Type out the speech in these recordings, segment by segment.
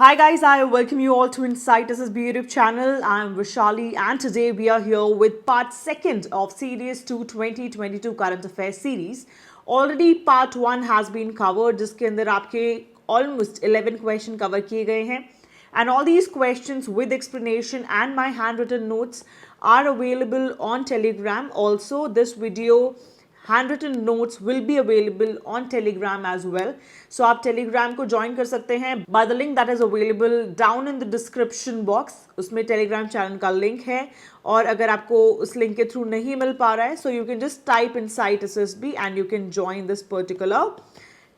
Hi guys, I welcome you all to Insight SSB YouTube channel. I'm Vishali and today we are here with part second of Series 2 2022 Current Affairs series. Already part 1 has been covered जिसके अंदर आपके almost 11 question cover किए गए हैं. And all these questions with explanation and my handwritten notes are available on Telegram. Also, this video handwritten notes will be available on Telegram as well. So आप Telegram को join कर सकते हैं by the link that is available down in the description box. उसमें Telegram channel का link है और अगर आपको उस link के through नहीं मिल पा रहा है so you can just type Insight SSB and you can join this particular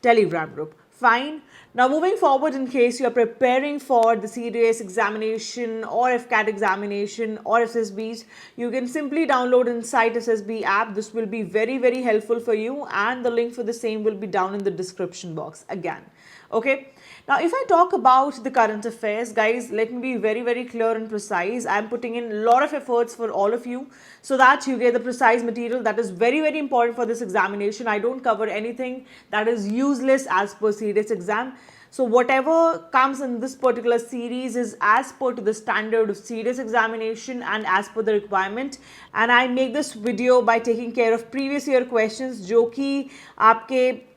Telegram group. Fine. Now moving forward, in case you are preparing for the CDS examination or FCAT examination or SSBs, you can simply download Insight SSB app. This will be very helpful for you and the link for the same will be down in the description box again. Okay. Now if I talk about the current affairs, guys, let me be very clear and precise. I am putting in a lot of efforts for all of you so that you get the precise material that is very important for this examination. I don't cover anything that is useless as per CDS exam. So whatever comes in this particular series is as per to the standard of CDS examination and as per the requirement. And I make this video by taking care of previous year questions जो कि आपके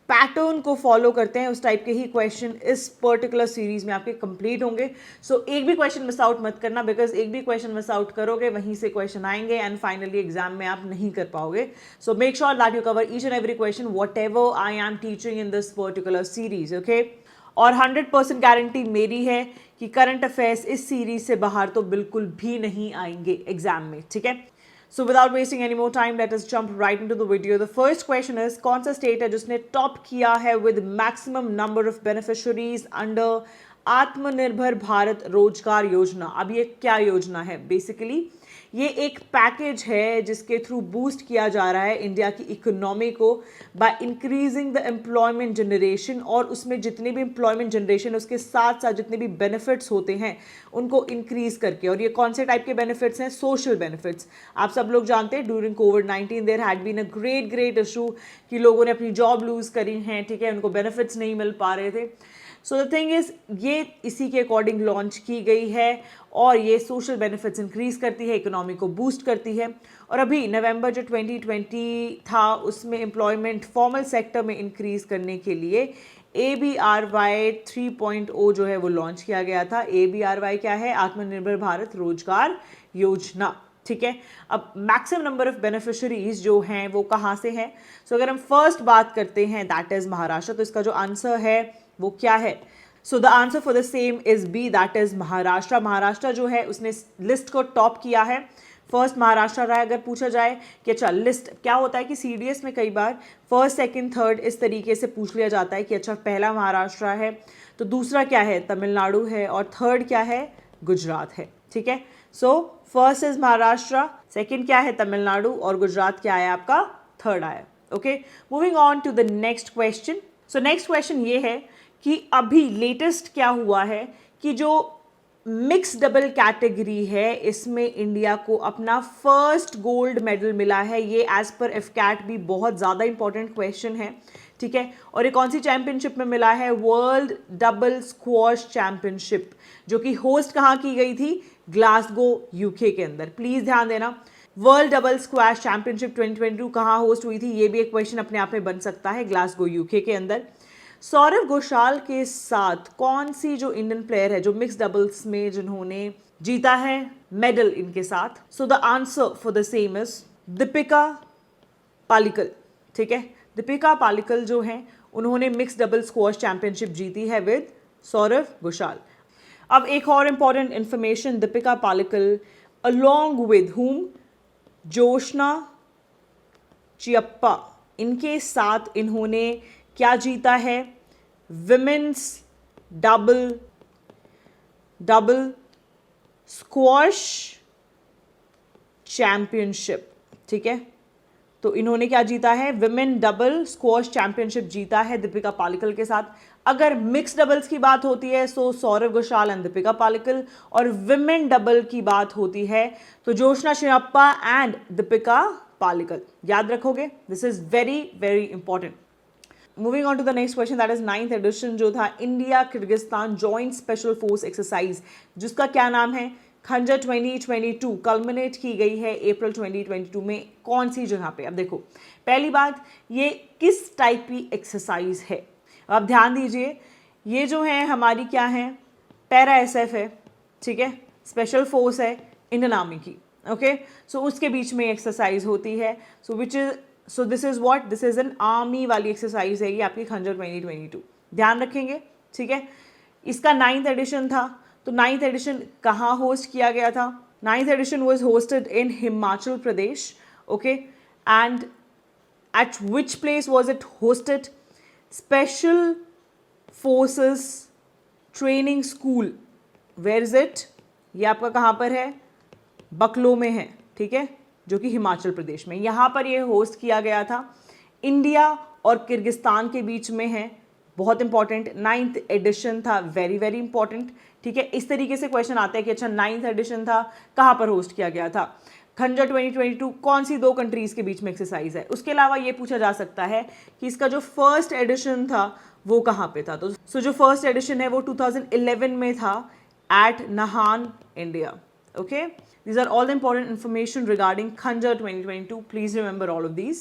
pattern को follow करते हैं. उस type के ही question इस particular series में आपके कंप्लीट होंगे. सो एक भी क्वेश्चन मिस आउट मत करना बिकॉज एक भी क्वेश्चन मिस आउट करोगे वहीं से क्वेश्चन आएंगे एंड फाइनली एग्जाम में आप नहीं कर पाओगे. So make sure that you cover each and every question what ever I am teaching in this particular series. Okay. और 100% गारंटी मेरी है कि करंट अफेयर्स इस सीरीज से बाहर तो बिल्कुल भी नहीं आएंगे एग्जाम में. ठीक है. So without wasting any more time, let us jump right into the video. The first question is, कौन सा स्टेट है जिसने टॉप किया है with maximum number of beneficiaries under आत्मनिर्भर भारत रोजगार योजना. अब ये क्या योजना है? बेसिकली ये एक पैकेज है जिसके थ्रू बूस्ट किया जा रहा है इंडिया की इकोनॉमी को by increasing the employment generation और उसमें जितने भी एम्प्लॉयमेंट जनरेशन उसके साथ साथ जितने भी बेनिफिट्स होते हैं उनको इंक्रीज करके. और ये कौन से टाइप के बेनिफिट्स हैं? Social benefits. आप सब लोग जानते हैं ड्यूरिंग कोविड-19 there had been a great issue कि लोगों ने अपनी जॉब लूज करी हैं. ठीक है. उनको बेनिफिट्स नहीं मिल पा रहे थे. सो द थिंग इज ये इसी के अकॉर्डिंग लॉन्च की गई है और ये सोशल बेनिफिट्स इंक्रीज करती है, इकोनॉमी को बूस्ट करती है. और अभी नवंबर जो 2020 था उसमें एम्प्लॉयमेंट फॉर्मल सेक्टर में इंक्रीज करने के लिए ABRY 3.0 जो है वो लॉन्च किया गया था. ABRY क्या है? आत्मनिर्भर भारत रोजगार योजना. ठीक है. अब मैक्सिमम नंबर ऑफ बेनिफिशरीज जो हैं वो कहाँ से हैं? सो अगर हम फर्स्ट बात करते हैं दैट इज महाराष्ट्र. तो इसका जो आंसर है वो क्या है? So the answer for the same is B, that is Maharashtra. Maharashtra जो है उसने लिस्ट को टॉप किया है. फर्स्ट महाराष्ट्र रहा है. अगर पूछा जाए कि अच्छा लिस्ट क्या होता है कि CDS में कई बार फर्स्ट सेकंड थर्ड इस तरीके से पूछ लिया जाता है कि अच्छा पहला महाराष्ट्र है तो दूसरा क्या है? तमिलनाडु है और थर्ड क्या है? गुजरात है. ठीक है. So first is Maharashtra, second क्या है? तमिलनाडु और गुजरात क्या है आपका? थर्ड आया. Okay. Moving on to the next question. So next question ये है कि अभी लेटेस्ट क्या हुआ है कि जो मिक्स डबल कैटेगरी है इसमें इंडिया को अपना फर्स्ट गोल्ड मेडल मिला है. ये एज पर FCAT भी बहुत ज़्यादा इंपॉर्टेंट क्वेश्चन है. ठीक है. और ये कौन सी चैंपियनशिप में मिला है? वर्ल्ड डबल स्क्वॉश चैंपियनशिप जो कि होस्ट कहाँ की गई थी? ग्लासगो UK के अंदर. प्लीज़ ध्यान देना. वर्ल्ड डबल स्क्वैश चैंपियनशिप 2022 कहाँ होस्ट हुई थी? ये भी एक क्वेश्चन अपने आप में बन सकता है. ग्लासगो UK के अंदर. सौरव घोषाल के साथ कौन सी जो इंडियन प्लेयर है जो मिक्स डबल्स में जिन्होंने जीता है मेडल इनके साथ? So the answer for the same is Deepika Pallikal. ठीक है. दीपिका पालिकल जो हैं उन्होंने मिक्स डबल स्क्वॉश चैंपियनशिप जीती है विद सौरव घोषाल. अब एक और important information, Deepika Pallikal along with whom Joshna Chinappa, इनके साथ इन्होंने क्या जीता है? Women's double squash championship. ठीक है. तो इन्होंने क्या जीता है? विमेन डबल स्क्वॉश चैंपियनशिप जीता है दीपिका पालिकल के साथ. अगर मिक्स डबल्स की बात होती है तो सौरव घोषाल एंड दीपिका पालिकल, और विमेन डबल की बात होती है तो जोशना चियप्पा एंड दीपिका पालिकल. याद रखोगे. This is very important. Moving on to the next question, that is 9th edition जो था India Kyrgyzstan joint special force exercise, जिसका क्या नाम है, खंजर 2022, कल्मिनेट की गई है अप्रैल 2022 में कौन सी जगह पे। अब देखो पहली बात, ये किस टाइप की एक्सरसाइज है, अब ध्यान दीजिए, ये जो है हमारी क्या है, पैरा एसएफ है, ठीक है, स्पेशल फोर्स है इंडियन आर्मी की, ओके। सो उसके बीच में एक्सरसाइज होती है, so this is what, this is an army वाली एक्सरसाइज है ये आपकी खंजर 2022, ध्यान रखेंगे, ठीक है। इसका 9th एडिशन था, तो 9th एडिशन कहाँ होस्ट किया गया था, 9th edition was hosted in Himachal Pradesh, okay, and at which place was it hosted, special forces training school, where is it, ये आपका कहाँ पर है, बकलो में है, ठीक है, जो कि हिमाचल प्रदेश में, यहाँ पर ये होस्ट किया गया था, इंडिया और किर्गिस्तान के बीच में है, बहुत इंपॉर्टेंट, 9th एडिशन था, वेरी वेरी इंपॉर्टेंट, ठीक है। इस तरीके से क्वेश्चन आते हैं कि अच्छा 9th एडिशन था, कहाँ पर होस्ट किया गया था, खंजर 2022 कौन सी दो कंट्रीज के बीच में एक्सरसाइज है। उसके अलावा ये पूछा जा सकता है कि इसका जो फर्स्ट एडिशन था वो कहाँ पे था, तो जो फर्स्ट एडिशन है वो 2011 में था at Nahan, India, okay. These are all the important information regarding Khanjar 2022. Please remember all of these.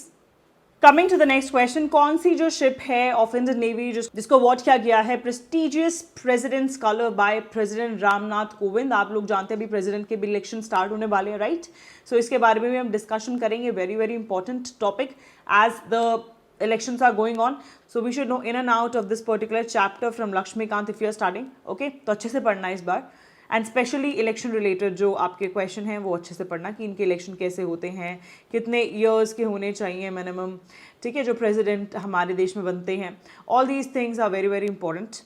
Coming to the next question, कौन सी जो शिप है ऑफ इंडियन नेवी जिसको अवॉर्ड किया गया है prestigious president's colour by president Ramnath Kovind. आप लोग जानते हैं अभी प्रेसिडेंट के भी इलेक्शन स्टार्ट होने वाले हैं, राइट। सो इसके बारे में भी हम डिस्कशन करेंगे, very very important topic as the elections are going on, so we should know in and out of this particular chapter from Lakshmikant if you are studying, okay। तो अच्छे से पढ़ना इस बार, एंड स्पेशली इलेक्शन रिलेटेड जो आपके question हैं वो अच्छे से पढ़ना कि इनके इलेक्शन कैसे होते हैं, कितने ईयर्स के होने चाहिए मिनिमम, ठीक है, जो प्रेसिडेंट हमारे देश में बनते हैं, all these things are very very important.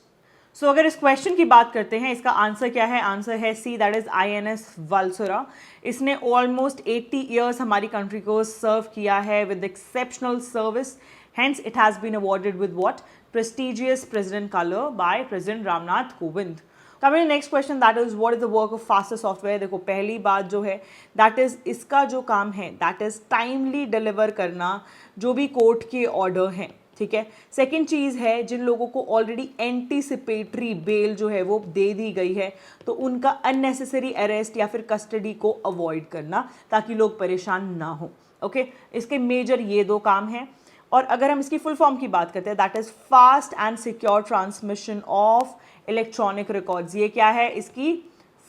So अगर इस क्वेश्चन की बात करते हैं, इसका आंसर क्या है, आंसर है सी, दैट इज INS वालसुरा। इसने ऑलमोस्ट 80 ईयर्स हमारी कंट्री को सर्व किया है with exceptional service, hence it has been awarded with what, prestigious president color by President Ramnath Kovind। Coming to next question, that is what is the work of faster software। देखो पहली बात जो है that is इसका जो काम है that is timely deliver करना जो भी कोर्ट के ऑर्डर हैं, ठीक है। सेकेंड चीज़ है जिन लोगों को ऑलरेडी एंटीसिपेटरी बेल जो है वो दे दी गई है तो उनका अननेसेसरी अरेस्ट या फिर कस्टडी को अवॉइड करना ताकि लोग परेशान ना हो, ओके। इसके मेजर ये दो काम हैं। और अगर हम इसकी फुल फॉर्म की बात करते हैं that is fast and secure transmission of electronic records, ये क्या है, इसकी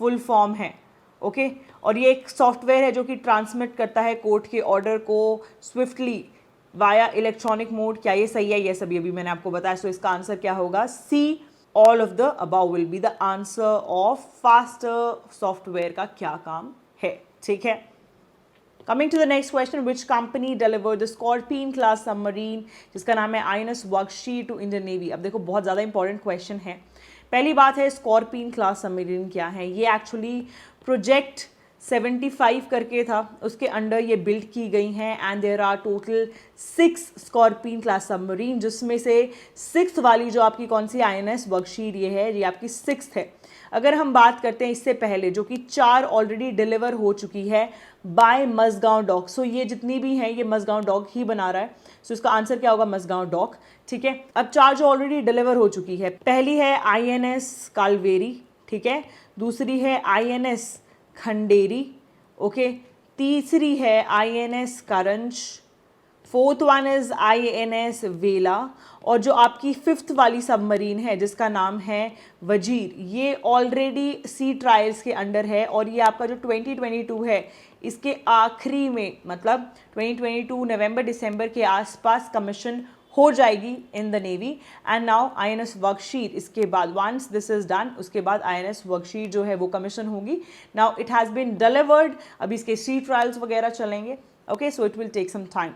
फुल फॉर्म है, ओके। और ये एक सॉफ्टवेयर है जो कि ट्रांसमिट करता है कोर्ट के ऑर्डर को स्विफ्टली वाया इलेक्ट्रॉनिक मोड। क्या ये सही है, ये सभी अभी मैंने आपको बताया। सो इसका आंसर क्या होगा, C, all of the above will be the answer of faster software का क्या काम है, ठीक है। Coming to the next question, which company delivered the Scorpene class submarine जिसका नाम है INS Wakshi to Indian Navy। अब देखो बहुत ज़्यादा इंपॉर्टेंट क्वेश्चन है। पहली बात है स्कॉर्पिन क्लास सबमरीन क्या है, ये एक्चुअली प्रोजेक्ट 75 करके था, उसके अंडर ये बिल्ड की गई हैं and there are total 6 Scorpene class submarine, जिसमें से 6th वाली जो आपकी कौन सी INS बख्शीर ये है, ये आपकी 6th है। अगर हम बात करते हैं इससे पहले जो कि 4 ऑलरेडी डिलीवर हो चुकी है बाय मजगांव डॉक, सो ये जितनी भी हैं ये मजगांव डॉक ही बना रहा है, सो इसका आंसर क्या होगा, मजगांव डॉक, ठीक है। अब 4 जो ऑलरेडी डिलीवर हो चुकी है, पहली है INS कालवेरी, ठीक है, दूसरी है INS खंडेरी, ओके, तीसरी है INS Karanj, 4th one is INS वेला, और जो आपकी 5th वाली सबमरीन है जिसका नाम है वजीर, ये ऑलरेडी सी ट्रायल्स के अंडर है और ये आपका जो 2022 है इसके आखिरी में, मतलब 2022 नवंबर दिसंबर के आसपास कमीशन हो जाएगी in the navy. And now INS worksheet इसके बाद, वंस दिस इज डन, उसके बाद INS वर्कशीट जो है वो कमीशन होगी। Now it has been delivered, अभी इसके सी ट्रायल्स वगैरह चलेंगे, okay, so it will take some time.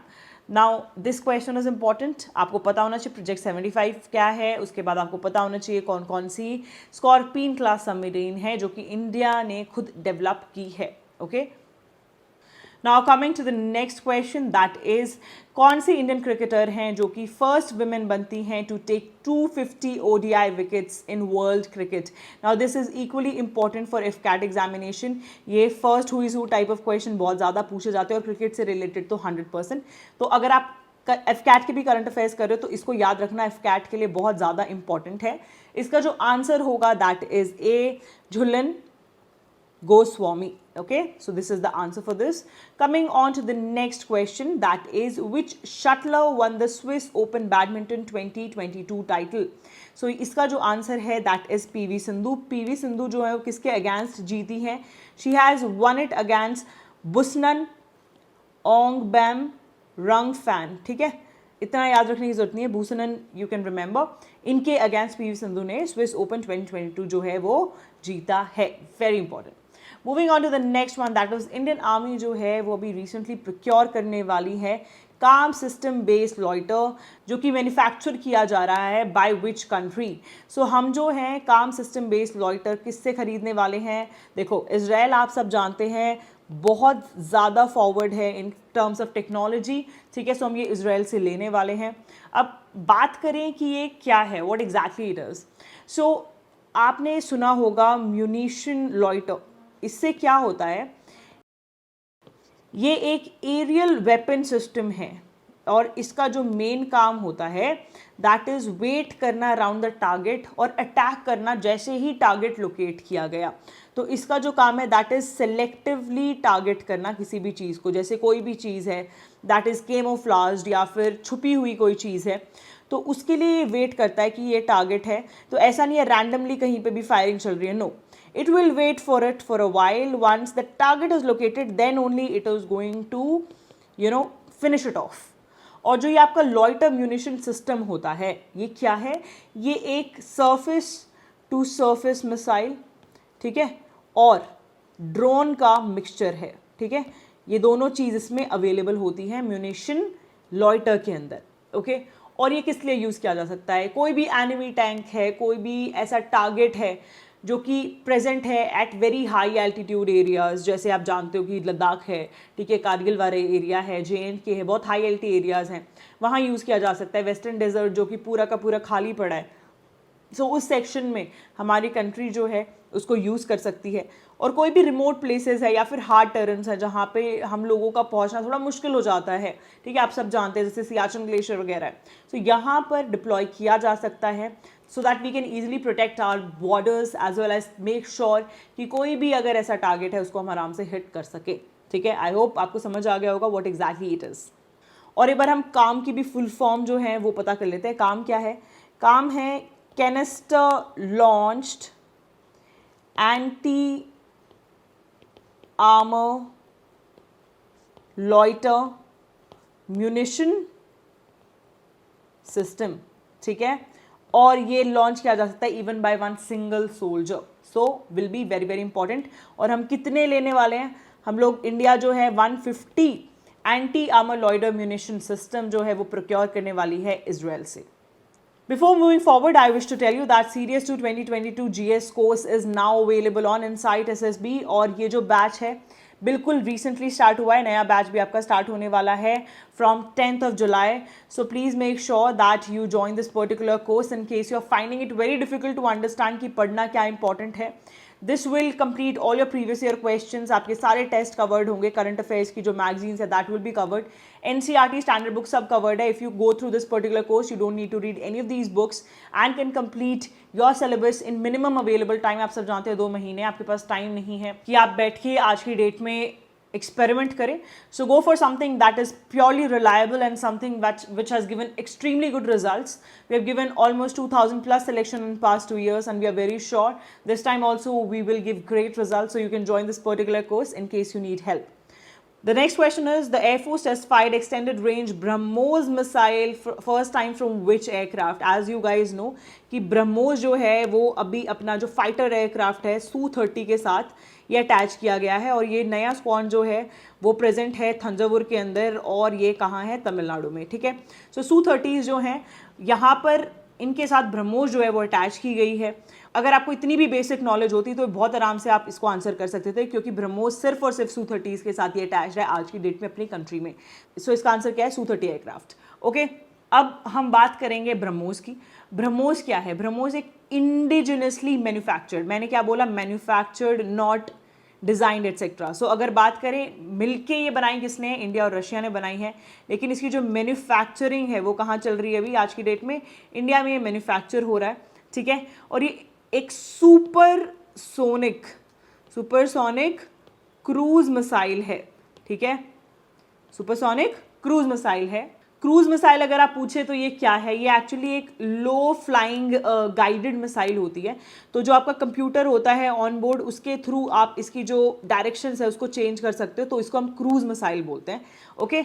Now this question is important, आपको पता होना चाहिए प्रोजेक्ट 75 क्या है, उसके बाद आपको पता होना चाहिए कौन कौन सी स्कॉर्पिन क्लास सबमरीन है जो कि इंडिया ने खुद डेवलप की है, okay. Now coming to the next question, that is कौन सी इंडियन क्रिकेटर हैं जो कि फर्स्ट वुमेन बनती हैं to take 250 ODI wickets in world cricket. Now this is equally important for IFCAT examination, ये फर्स्ट हुई टाइप ऑफ क्वेश्चन बहुत ज़्यादा पूछे जाते हैं और क्रिकेट से रिलेटेड तो 100%। तो अगर आप एफकैट के भी करंट अफेयर्स कर रहे हो तो इसको याद रखना, एफकैट के लिए बहुत ज़्यादा इंपॉर्टेंट है। इसका जो आंसर होगा that is a, Jhulan Goswami. Okay, so this is the answer for this. Coming on to the next question, that is which shuttler won the Swiss Open Badminton 2022 title? So इसका जो answer है that is PV Sindhu. PV Sindhu जो है वो किसके against जीती है? She has won it against बुसनन ओंगबैम रंगफैन। ठीक है, इतना याद रखने की जरूरत नहीं है, बुसनन यू कैन रिमेंबर। इनके अगेंस्ट PV सिंधु ने स्विस ओपन 2022 जो है वो जीता है। Very important. Moving on to the next one, that was Indian army जो है वो अभी रिसेंटली प्रोक्योर करने वाली है काम सिस्टम बेस्ड लॉइटर, जो कि मैन्युफैक्चर किया जा रहा है बाय विच कंट्री? सो हम जो हैं काम सिस्टम बेस्ड लॉइटर किससे खरीदने वाले हैं? देखो, इजराइल आप सब जानते हैं बहुत ज़्यादा फॉरवर्ड है इन टर्म्स ऑफ टेक्नोलॉजी। ठीक है, सो हम ये इजराइल से लेने वाले हैं। अब बात करें कि ये क्या है, व्हाट एग्जैक्टली इट इज़। सो आपने सुना होगा म्यूनिशन लॉइटर। इससे क्या होता है, ये एक एरियल वेपन सिस्टम है और इसका जो मेन काम होता है दैट इज़ वेट करना अराउंड द टारगेट और अटैक करना जैसे ही टारगेट लोकेट किया गया। तो इसका जो काम है दैट इज़ सेलेक्टिवली टारगेट करना किसी भी चीज़ को। जैसे कोई भी चीज़ है दैट इज़ कैमोफ्लेज्ड या फिर छुपी हुई कोई चीज़ है, तो उसके लिए वेट करता है कि ये टारगेट है। तो ऐसा नहीं है रैंडमली कहीं पे भी फायरिंग चल रही है, no, it will wait for it for a while. Once the target is located, then only it is going to finish it off. और जो ये आपका लॉइटर म्यूनिशन सिस्टम होता है, ये क्या है? ये एक सरफेस टू सरफेस मिसाइल, ठीक है, और ड्रोन का मिक्सचर है। ठीक है, ये दोनों चीज़ इसमें अवेलेबल होती है म्यूनिशन लॉइटर के अंदर। ओके, और ये किस लिए यूज़ किया जा सकता है? कोई भी एनिमी टैंक है, कोई भी ऐसा टारगेट है जो कि प्रेजेंट है at very high altitude areas, जैसे आप जानते हो कि लद्दाख है, ठीक है, कारगिल वाले एरिया है, JNK है, बहुत हाई एल्टी एरियाज़ हैं, वहाँ यूज़ किया जा सकता है। वेस्टर्न डेजर्ट जो कि पूरा का पूरा खाली पड़ा है, सो उस सेक्शन में हमारी कंट्री जो है उसको यूज़ कर सकती है। और कोई भी रिमोट प्लेसेस है या फिर हार्ड टेरेंस है जहाँ पे हम लोगों का पहुँचना थोड़ा मुश्किल हो जाता है, ठीक है, आप सब जानते हैं, जैसे सियाचिन ग्लेशियर वगैरह है, तो यहाँ पर डिप्लॉय किया जा सकता है so that we can easily protect our borders as well as make sure कि कोई भी अगर ऐसा टारगेट है उसको हम आराम से हिट कर सके। ठीक है, आई होप आपको समझ आ गया होगा what exactly it is। और एक बार हम काम की भी फुल फॉर्म जो है वो पता कर लेते हैं। काम क्या है? काम है canister launched anti armour loiter munition system. ठीक है, और ये लॉन्च किया जा सकता है even by one single soldier, so will be very very important. और हम कितने लेने वाले हैं? हम लोग इंडिया जो है 150 एंटी आर्मर लॉइडर म्यूनिशन सिस्टम जो है वो प्रोक्योर करने वाली है इजराइल से। Before moving forward, I wish to tell you that Series 2 2022 GS course is now available on Insight SSB। और ये जो बैच है बिल्कुल रिसेंटली स्टार्ट हुआ है, नया बैच भी आपका स्टार्ट होने वाला है from 10th of July। So please make sure that you join this particular course in case you are finding it very difficult to understand कि पढ़ना क्या इंपॉर्टेंट है। This will complete all your previous year questions, आपके सारे test covered होंगे, current affairs की जो magazines है that will be covered, NCERT standard book सब कवर्ड है। If you go through this particular course you don't need to read any of these books and can complete your syllabus in minimum available time. आप सब जानते हैं 2 महीने आपके पास time नहीं है कि आप बैठ के आज की डेट में experiment करें। So go for something that is purely reliable and something which has given extremely good results. We have given almost 2000 plus selection in past 2 years and we are very sure this time also we will give great results, so you can join this particular course in case you need help. The next question is, the Air Force test-fired extended-range BrahMos missile first time from which aircraft? As you guys know कि BrahMos जो है वो अभी अपना जो fighter aircraft है Su-30 के साथ ये अटैच किया गया है और ये नया स्क्वाड जो है वो प्रेजेंट है थंजावुर के अंदर और ये कहाँ है? तमिलनाडु में। ठीक है, सो Su-30 जो हैं यहाँ पर इनके साथ BrahMos जो है वो अटैच की गई है। अगर आपको इतनी भी बेसिक नॉलेज होती तो बहुत आराम से आप इसको आंसर कर सकते थे, क्योंकि BrahMos सिर्फ और सिर्फ Su-30 के साथ ये अटैच है आज की डेट में अपनी कंट्री में। सो इसका आंसर क्या है? Su-30 aircraft. ओके, अब हम बात करेंगे BrahMos की। BrahMos क्या है? BrahMos एक इंडिजिनसली मैन्युफैक्चर्ड, मैंने क्या बोला? Manufactured, not designed etcetera. So अगर बात करें मिलके ये बनाई किसने है, इंडिया और रशिया ने बनाई है, लेकिन इसकी जो मैन्युफैक्चरिंग है वो कहाँ चल रही है अभी आज की डेट में, इंडिया में ये मैन्युफैक्चर हो रहा है, ठीक है। और ये एक सुपरसोनिक क्रूज मिसाइल है, ठीक है, सुपरसोनिक क्रूज मिसाइल है। क्रूज मिसाइल अगर आप पूछे तो ये क्या है, ये एक्चुअली एक लो फ्लाइंग गाइडेड मिसाइल होती है। तो जो आपका कंप्यूटर होता है ऑन बोर्ड, उसके थ्रू आप इसकी जो डायरेक्शंस है उसको चेंज कर सकते हो, तो इसको हम क्रूज मिसाइल बोलते हैं, ओके।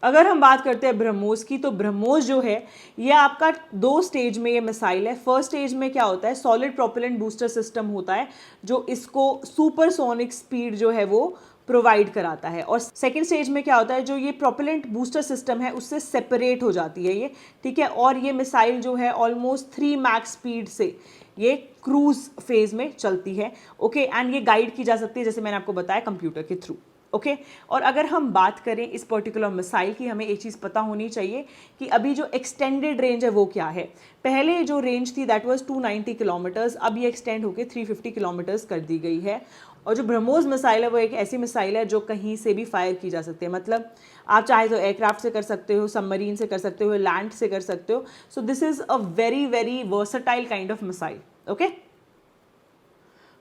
अगर हम बात करते हैं ब्रह्मोस की, तो ब्रह्मोस जो है ये आपका 2 स्टेज में ये मिसाइल है। फर्स्ट स्टेज में क्या होता है, सॉलिड प्रोपेलेंट बूस्टर सिस्टम होता है जो इसको सुपरसोनिक स्पीड जो है वो प्रोवाइड कराता है। और सेकेंड स्टेज में क्या होता है, जो ये प्रोपेलेंट बूस्टर सिस्टम है उससे सेपरेट हो जाती है ये, ठीक है। और ये मिसाइल जो है ऑलमोस्ट 3 मैक्स स्पीड से ये क्रूज फेज में चलती है, ओके। एंड ये गाइड की जा सकती है जैसे मैंने आपको बताया कंप्यूटर के थ्रू, ओके। और अगर हम बात करें इस पर्टिकुलर मिसाइल की, हमें एक चीज़ पता होनी चाहिए कि अभी जो एक्सटेंडेड रेंज है वो क्या है। पहले जो रेंज थी दैट वाज 290 किलोमीटर्स, अब ये एक्सटेंड होकर 350 किलोमीटर्स कर दी गई है। और जो ब्रह्मोस मिसाइल है वो एक ऐसी मिसाइल है जो कहीं से भी फायर की जा सकती है, मतलब आप चाहे तो एयरक्राफ्ट से कर सकते हो, सबमरीन से कर सकते हो, लैंड से कर सकते हो। So this is a very very versatile kind of missile, okay.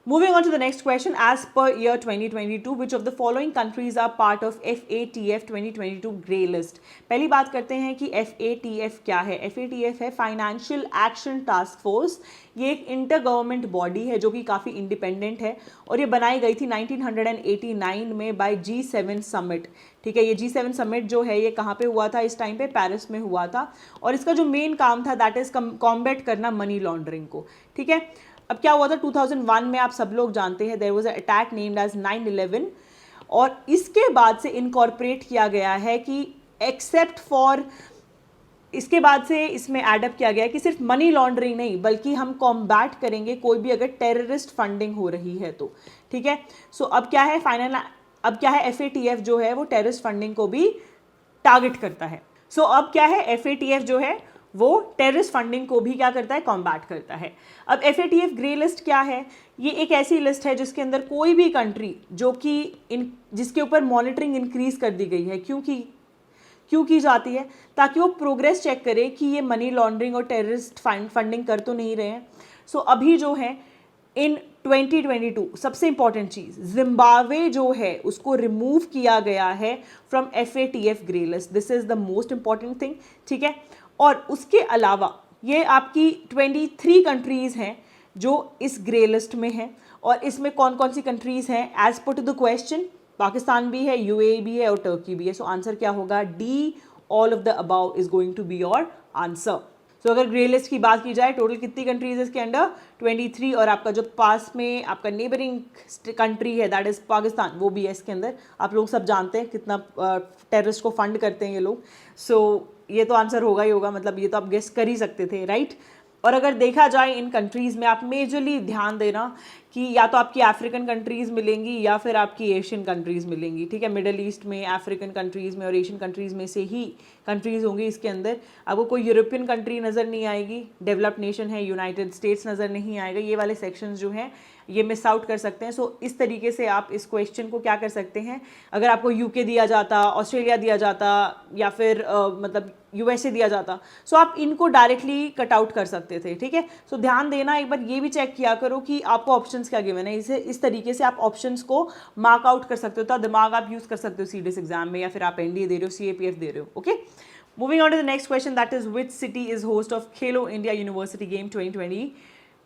Moving on to the next question, as per year 2022, which of the following countries are part of FATF 2022 grey list? पहली बात करते हैं कि FATF क्या है। FATF है financial action task force. ये एक इंटर गवर्नमेंट बॉडी है जो कि काफ़ी इंडिपेंडेंट है और ये बनाई गई थी 1989 में बाय G7 समिट, ठीक है। ये G7 समिट जो है ये कहाँ पे हुआ था, इस टाइम पे पेरिस में हुआ था। और इसका जो मेन काम था दैट इज़ कॉम्बैट करना मनी लॉन्ड्रिंग को, ठीक है। अब क्या हुआ था 2001 में, आप सब लोग जानते हैं, there was a attack named as 9/11, और इसके बाद से इनकॉर्पोरेट किया गया है कि एक्सेप्ट फॉर, इसके बाद से इसमें एडअप किया गया है कि सिर्फ मनी लॉन्ड्रिंग नहीं बल्कि हम कॉम्बैट करेंगे कोई भी अगर टेररिस्ट फंडिंग हो रही है तो, ठीक है। सो अब क्या है अब क्या है, FATF जो है वो टेररिस्ट फंडिंग को भी टारगेट करता है। सो अब क्या है, FATF जो है वो टेररिस्ट फंडिंग को भी क्या करता है, कॉम्बैट करता है। अब FATF ग्रे लिस्ट क्या है, ये एक ऐसी लिस्ट है जिसके अंदर कोई भी कंट्री जो कि जिसके ऊपर मॉनिटरिंग इंक्रीज कर दी गई है, क्यों की जाती है, ताकि वो प्रोग्रेस चेक करे कि ये मनी लॉन्ड्रिंग और टेररिस्ट फंडिंग कर तो नहीं रहे हैं। सो अभी जो है इन 2022 सबसे इंपॉर्टेंट चीज़, जिम्बाब्वे जो है उसको रिमूव किया गया है from FATF grey list. This is the most important thing, ठीक है। और उसके अलावा ये आपकी 23 कंट्रीज़ हैं जो इस ग्रे लिस्ट में हैं। और इसमें कौन कौन सी कंट्रीज़ हैं, as per to the question, Pakistan भी है, UAE भी है और टर्की भी है। सो आंसर क्या होगा, D, all of the above is going to be your answer. So अगर ग्रे लिस्ट की बात की जाए, टोटल कितनी कंट्रीज है इसके अंडर, 23, और आपका जो पास में आपका नेबरिंग कंट्री है दैट इज़ पाकिस्तान, वो भी है इसके अंदर। आप लोग सब जानते हैं कितना टेररिस्ट को फंड करते हैं ये लोग। सो ये तो आंसर होगा ही होगा, मतलब ये तो आप गेस कर ही सकते थे, राइट। और अगर देखा जाए इन कंट्रीज़ में, आप मेजरली ध्यान देना कि या तो आपकी अफ्रीकन कंट्रीज़ मिलेंगी या फिर आपकी एशियन कंट्रीज़ मिलेंगी, ठीक है। मिडल ईस्ट में, अफ्रीकन कंट्रीज़ में और एशियन कंट्रीज़ में से ही कंट्रीज़ होंगी इसके अंदर। आपको कोई यूरोपियन कंट्री नज़र नहीं आएगी, डेवलप्ड नेशन है, यूनाइटेड स्टेट्स नज़र नहीं आएगा, ये वाले सेक्शंस जो हैं ये मिस आउट कर सकते हैं। सो इस तरीके से आप इस क्वेश्चन को क्या कर सकते हैं, अगर आपको UK दिया जाता, ऑस्ट्रेलिया दिया जाता या फिर मतलब USA दिया जाता, सो आप इनको डायरेक्टली कट आउट कर सकते थे, ठीक है। सो ध्यान देना, एक बार ये भी चेक किया करो कि आपको ऑप्शंस क्या गिवन है, इस तरीके से आप ऑप्शंस को मार्क आउट कर सकते हो, तो दिमाग आप यूज़ कर सकते हो CDS एग्जाम में, या फिर आप NDA दे रहे हो, CAPF दे रहे हो, okay. Moving on to the next question, that is which city is host of Khelo India university game 2021।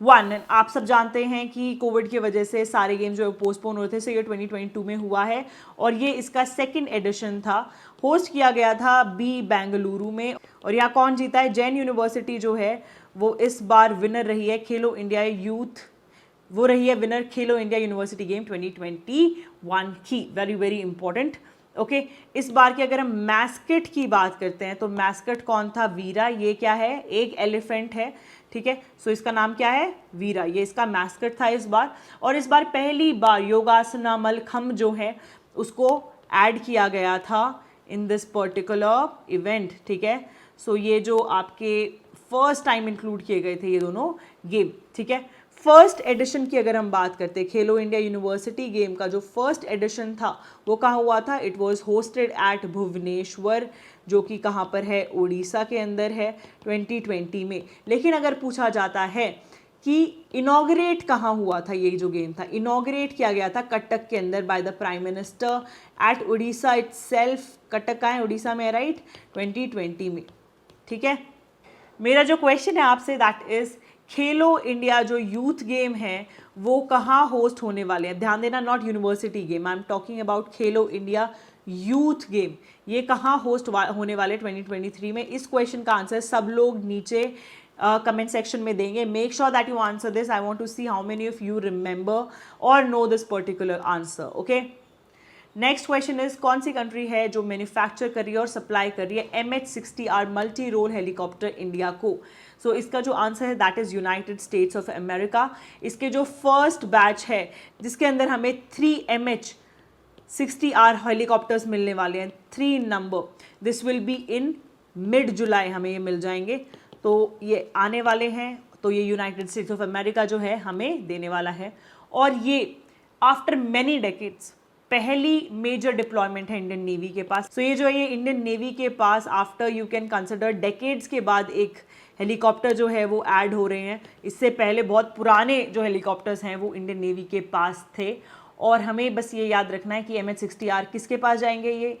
आप सब जानते हैं कि कोविड की वजह से सारे गेम जो है पोस्टपोन होते थे, सो ये 2022 में हुआ है और ये इसका सेकंड एडिशन था। होस्ट किया गया था बेंगलुरु में। और यहाँ कौन जीता है, जैन यूनिवर्सिटी जो है वो इस बार विनर रही है खेलो इंडिया यूथ, वो रही है विनर खेलो इंडिया यूनिवर्सिटी गेम 2021 की। Very very important, okay. इस बार की अगर हम मैस्कट की बात करते हैं तो मैस्कट कौन था, वीरा। ये क्या है, एक एलिफेंट है, ठीक है। सो इसका नाम क्या है, वीरा, ये इसका मैस्कट था इस बार। और इस बार पहली बार योगासना मलखम्ब जो है उसको ऐड किया गया था इन दिस पर्टिकुलर इवेंट, ठीक है। सो ये जो आपके फर्स्ट टाइम इंक्लूड किए गए थे ये दोनों गेम, ठीक है। फर्स्ट एडिशन की अगर हम बात करते हैं, खेलो इंडिया यूनिवर्सिटी गेम का जो फर्स्ट एडिशन था वो कहाँ हुआ था? It was hosted at Bhubaneswar, जो कि कहाँ पर है? उड़ीसा के अंदर है, 2020 में। लेकिन अगर पूछा जाता है कि इनॉग्रेट कहाँ हुआ था, ये जो गेम था इनॉग्रेट किया गया था कटक के अंदर by the prime minister eight Orissa itself. Cuttack का है उड़ीसा में, राइट, 2020 में। ठीक है, मेरा जो क्वेश्चन है आपसे दैट इज खेलो इंडिया जो यूथ गेम है वो कहाँ होस्ट होने वाले हैं? ध्यान देना, not university game, I am talking about Khelo India youth game. ये कहाँ होस्ट होने वाले 2023 में? इस क्वेश्चन का आंसर सब लोग नीचे कमेंट सेक्शन में देंगे। Make sure that you answer this. I want to see how many of you remember और know this particular answer. Okay, next question is कौन सी कंट्री है जो मैन्युफैक्चर कर रही है और सप्लाई कर रही है MH-60R multi role helicopter India को? सो इसका जो आंसर है that is United states of America. इसके जो फर्स्ट बैच है जिसके अंदर हमें 3 MH-60R हेलीकॉप्टर्स मिलने वाले हैं, 3 number, this will be in mid July हमें ये मिल जाएंगे। तो ये आने वाले हैं, तो ये यूनाइटेड स्टेट्स ऑफ अमेरिका जो है हमें देने वाला है। और ये आफ्टर मैनी डेकेड्स पहली मेजर डिप्लॉयमेंट है इंडियन नेवी के पास। सो ये जो है ये इंडियन नेवी के पास after you can consider decades के बाद एक हेलीकॉप्टर जो है वो ऐड हो रहे हैं। इससे पहले बहुत पुराने जो हेलीकॉप्टर्स हैं वो इंडियन नेवी के पास थे। और हमें बस ये याद रखना है कि MH-60R किसके पास जाएंगे,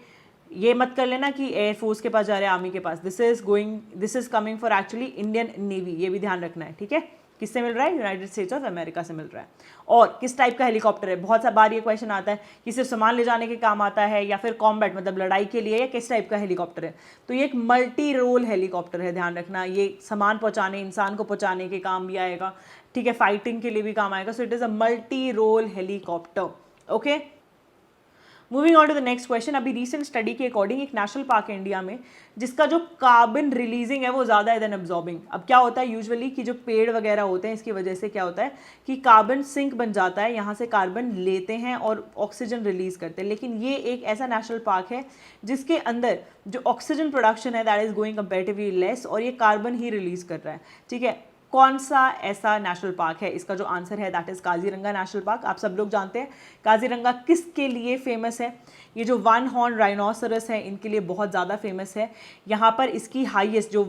ये मत कर लेना कि एयरफोर्स के पास जा रहे हैं, आर्मी के पास। This is coming for actually Indian navy, ये भी ध्यान रखना है। ठीक है, किससे मिल रहा है? यूनाइटेड स्टेट्स ऑफ अमेरिका से मिल रहा है। और किस टाइप का हेलीकॉप्टर है? बहुत सा बार ये क्वेश्चन आता है कि सिर्फ सामान ले जाने के काम आता है या फिर कॉम्बैट मतलब लड़ाई के लिए, या किस टाइप का हेलीकॉप्टर है? तो ये एक मल्टी रोल हेलीकॉप्टर है, ध्यान रखना। ये सामान पहुंचाने, इंसान को पहुंचाने के काम भी आएगा, ठीक है, फाइटिंग के लिए भी काम आएगा। So it is a multi role helicopter. Okay, moving on to the next question. अभी रिसेंट स्टडी के अकॉर्डिंग एक नेशनल पार्क है इंडिया में जिसका जो कार्बन रिलीजिंग है वो ज़्यादा है देन एब्जॉर्बिंग। अब क्या होता है यूजुअली कि जो पेड़ वगैरह होते हैं इसकी वजह से क्या होता है कि कार्बन सिंक बन जाता है, यहाँ से कार्बन लेते हैं और ऑक्सीजन रिलीज करते हैं। लेकिन ये एक ऐसा नेशनल पार्क है जिसके अंदर जो ऑक्सीजन प्रोडक्शन है that is going comparatively less और ये कार्बन ही रिलीज कर रहा है। ठीक है, कौन सा ऐसा नेशनल पार्क है? इसका जो आंसर है that is Kaziranga national park. आप सब लोग जानते हैं काजीरंगा किसके लिए फेमस है? ये जो 1 हॉर्न राइनोसरस है इनके लिए बहुत ज़्यादा फेमस है। यहाँ पर इसकी हाईएस्ट जो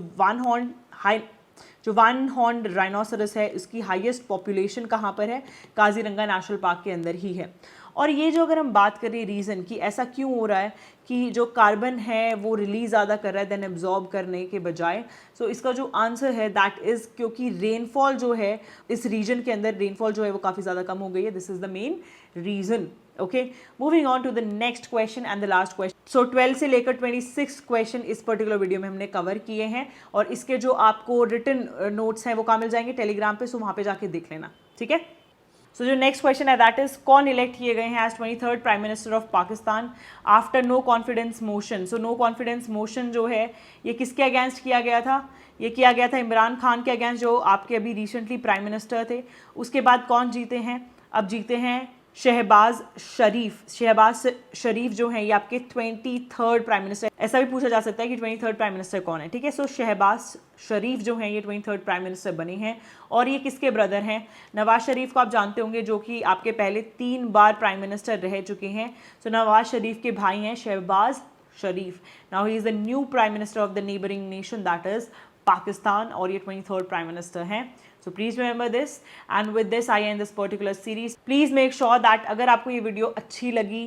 वन हॉर्न राइनोसरस है उसकी हाईएस्ट पॉपुलेशन कहाँ पर है? काजीरंगा नेशनल पार्क के अंदर ही है। और ये जो अगर हम बात करें रीज़न कि ऐसा क्यों हो रहा है कि जो कार्बन है वो रिलीज ज़्यादा कर रहा है देन एब्जॉर्ब करने के बजाय, सो इसका जो आंसर है दैट इज़ क्योंकि रेनफॉल जो है इस रीजन के अंदर रेनफॉल जो है वो काफ़ी ज़्यादा कम हो गई है। This is the main reason. Okay, moving on to the next question and the last question. So 12 से लेकर 26 क्वेश्चन इस पर्टिकुलर वीडियो में हमने कवर किए हैं और इसके जो आपको रिटन नोट्स हैं वो कहाँ मिल जाएंगे? टेलीग्राम पे, सो वहाँ पे जाके देख लेना। ठीक है, सो जो नेक्स्ट क्वेश्चन है दैट इज कौन इलेक्ट किए गए हैं as 23rd prime minister of Pakistan after no confidence motion? So no confidence motion जो है ये किसके अगेंस्ट किया गया था? ये किया गया था इमरान खान के अगेंस्ट जो आपके अभी रिसेंटली प्राइम मिनिस्टर थे। उसके बाद कौन जीते हैं? अब जीते हैं शहबाज शरीफ। शहबाज शरीफ जो है ये आपके 23rd प्राइम मिनिस्टर। ऐसा भी पूछा जा सकता है कि 23rd प्राइम मिनिस्टर कौन है। ठीक है, सो शहबाज शरीफ जो हैं ये 23rd प्राइम मिनिस्टर बने हैं और ये किसके ब्रदर हैं? नवाज शरीफ को आप जानते होंगे जो कि आपके पहले 3 बार प्राइम मिनिस्टर रह चुके हैं। सो नवाज शरीफ के भाई हैं Shahbaz Sharif. Now he is the new prime minister of the neighbouring nation that is Pakistan और ये 23rd प्राइम मिनिस्टर हैं। So please remember this and with this I end this particular series. Please make sure that अगर आपको ये video अच्छी लगी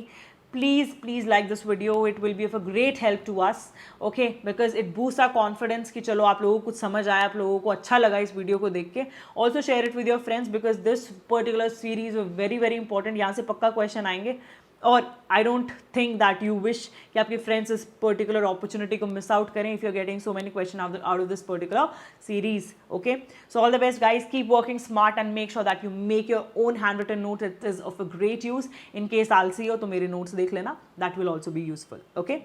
please like this video. It will be of a great help to us, okay, because it boosts our confidence कि चलो आप लोगों को कुछ समझ आया, आप लोगों को अच्छा लगा इस वीडियो को देख के। Also share it with your friends because this particular series is very important. यहाँ से पक्का क्वेश्चन आएंगे और I don't think that you wish कि आपके फ्रेंड्स इस पर्टिकुलर अपॉर्चुनिटी को मिस आउट करें if you are getting so many question out of this particular series. Okay, so all the best guys, keep working smart and make sure that you make your own hand written note. It is of a great use. In case आलसी हो तो मेरे notes देख लेना, that will also be useful. Okay.